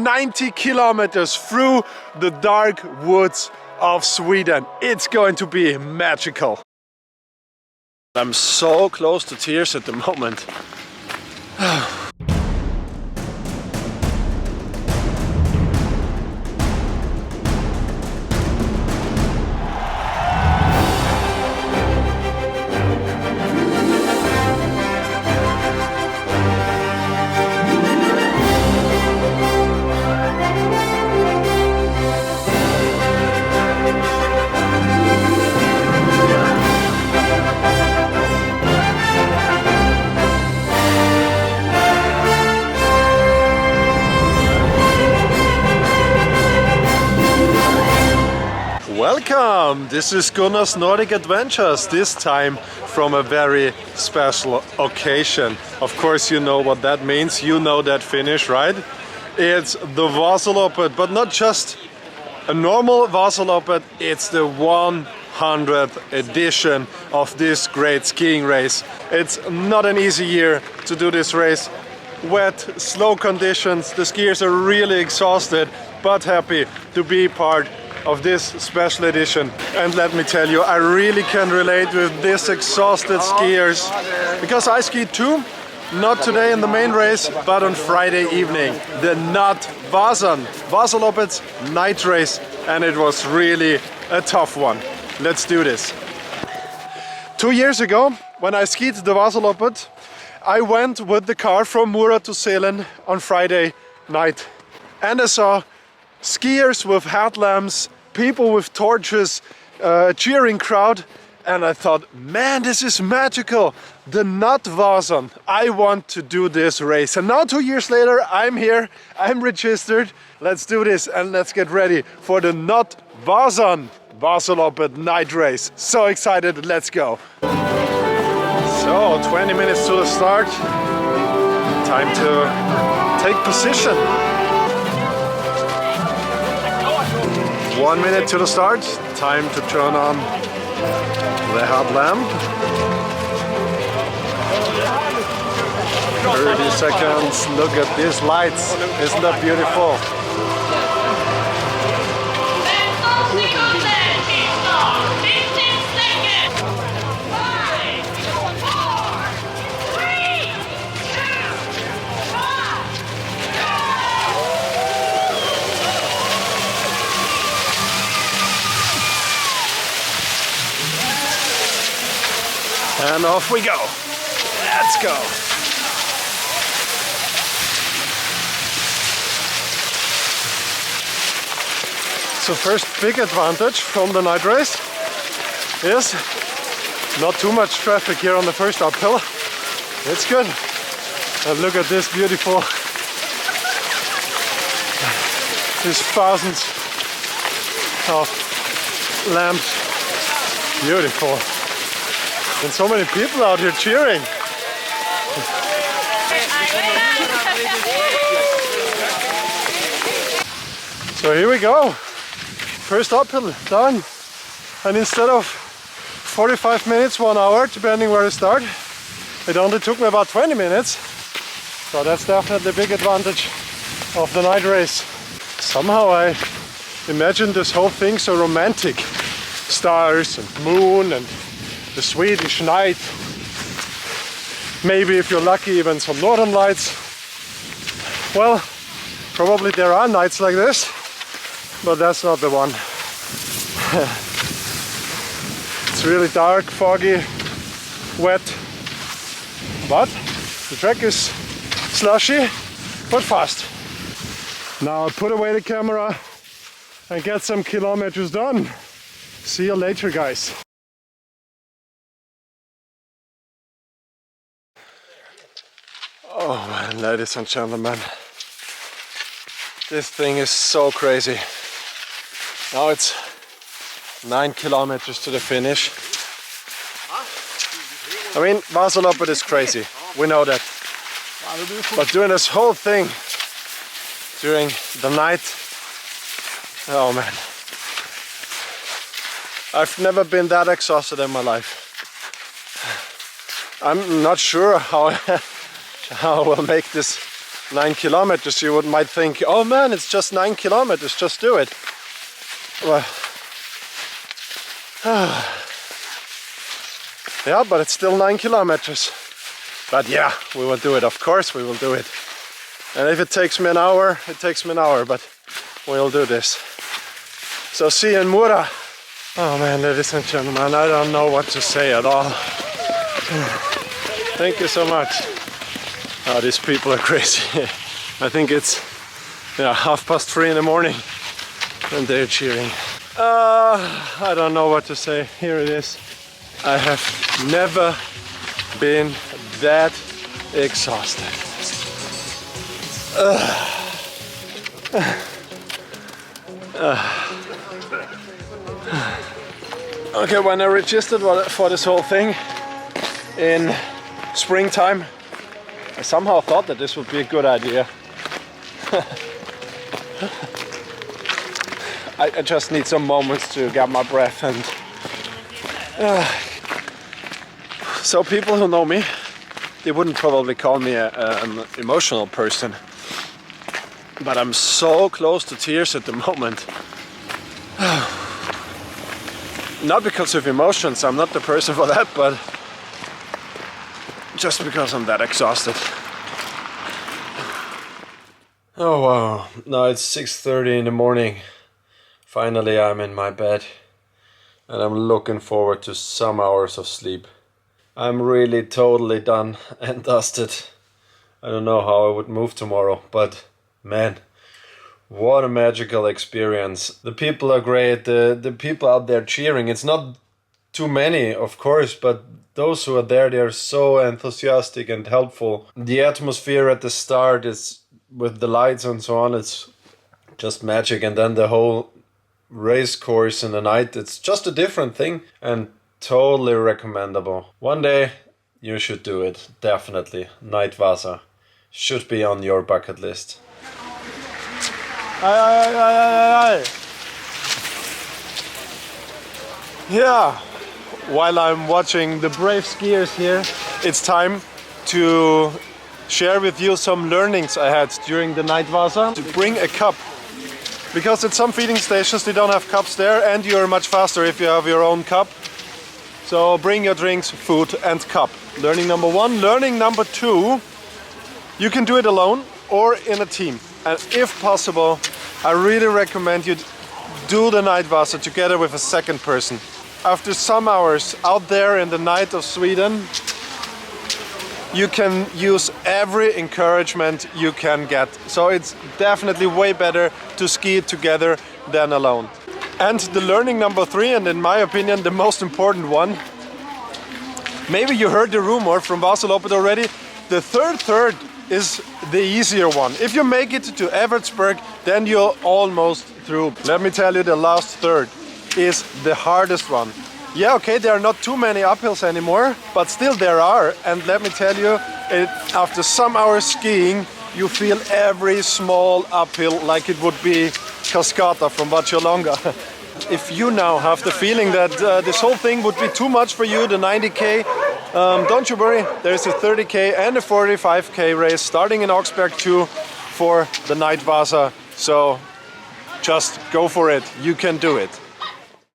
90 kilometers through the dark woods of Sweden. It's going to be magical. I'm so close to tears at the moment. Welcome! This is Gunnar's Nordic Adventures, this time from a very special occasion. Of course you know what that means, you know that finish, right? It's the Vasaloppet, but not just a normal Vasaloppet, it's the 100th edition of this great skiing race. It's not an easy year to do this race. Wet, slow conditions, the skiers are really exhausted, but happy to be part of this special edition. And let me tell you, I really can relate with this exhausted skiers, because I skied too, not today in the main race, but on Friday evening, the NattVasan, Vasaloppet Night race, and it was really a tough one. Let's do this. 2 years ago, when I skied the Vasaloppet, I went with the car from Mora to Sälen on Friday night, and I saw skiers with headlamps, people with torches, a cheering crowd, and I thought, man, this is magical, the NattVasan. I want to do this race. And now 2 years later, I'm here, I'm registered. Let's do this and let's get ready for the NattVasan Vasaloppet Night race. So excited, let's go. So 20 minutes to the start, time to take position. 1 minute to the start, time to turn on the headlamp. 30 seconds, look at these lights, isn't that beautiful? And off we go. Let's go. So first big advantage from the night race is not too much traffic here on the first uphill. It's good. And look at this beautiful, these thousands of lamps. Beautiful. And so many people out here cheering. So here we go. First uphill done. And instead of 45 minutes, 1 hour, depending where I start, it only took me about 20 minutes. So that's definitely a big advantage of the night race. Somehow I imagined this whole thing so romantic. Stars and moon and the Swedish night, maybe if you're lucky even some northern lights. Well, probably there are nights like this, but that's not the one. It's really dark, foggy, wet, but the track is slushy but fast. Now I'll put away the camera and get some kilometers done. See you later, guys. Oh man, ladies and gentlemen, this thing is so crazy. Now it's 9 kilometers to the finish. I mean, Vasaloppet is crazy, we know that. But doing this whole thing during the night, oh man. I've never been that exhausted in my life. I'm not sure how I will make this 9 kilometers, you might think, oh man, it's just 9 kilometers, just do it. Well, yeah, but it's still 9 kilometers. But yeah, we will do it, of course we will do it. And if it takes me an hour, it takes me an hour, but we'll do this. So see you in Mora. Oh man, ladies and gentlemen, I don't know what to say at all. Thank you so much. Oh, these people are crazy. I think it's 3:30 in the morning and they're cheering. I don't know what to say. Here it is. I have never been that exhausted. Okay, when I registered for this whole thing in springtime, I somehow thought that this would be a good idea. I just need some moments to get my breath and so people who know me, they wouldn't probably call me an emotional person, but I'm so close to tears at the moment. Not because of emotions, I'm not the person for that, but just because I'm that exhausted. Oh wow, now it's 6:30 in the morning. Finally I'm in my bed and I'm looking forward to some hours of sleep. I'm really totally done and dusted. I don't know how I would move tomorrow, but man, what a magical experience. The people are great, the people out there cheering. It's not too many, of course, but those who are there, they are so enthusiastic and helpful. The atmosphere at the start is with the lights and so on, it's just magic. And then the whole race course in the night, it's just a different thing and totally recommendable. One day you should do it, definitely. NattVasan should be on your bucket list. Yeah, while I'm watching the brave skiers here, it's time to share with you some learnings I had during the NattVasan. To bring a cup, because at some feeding stations they don't have cups there and you're much faster if you have your own cup. So bring your drinks, food and cup. Learning number 1. Learning number 2, you can do it alone or in a team. And if possible, I really recommend you do the NattVasan together with a second person. After some hours out there in the night of Sweden, you can use every encouragement you can get. So it's definitely way better to ski together than alone. And the learning number 3, and in my opinion the most important one, maybe you heard the rumor from Vasaloppet already, the third is the easier one. If you make it to Evertsberg, then you're almost through. Let me tell you, the last third is the hardest one. Yeah, okay, there are not too many uphills anymore, but still there are. And let me tell you, after some hours skiing, you feel every small uphill like it would be Cascata from Vasaloppet. If you now have the feeling that this whole thing would be too much for you, the 90k, don't you worry, there's a 30k and a 45k race starting in Augsburg too for the NattVasan. So just go for it, you can do it.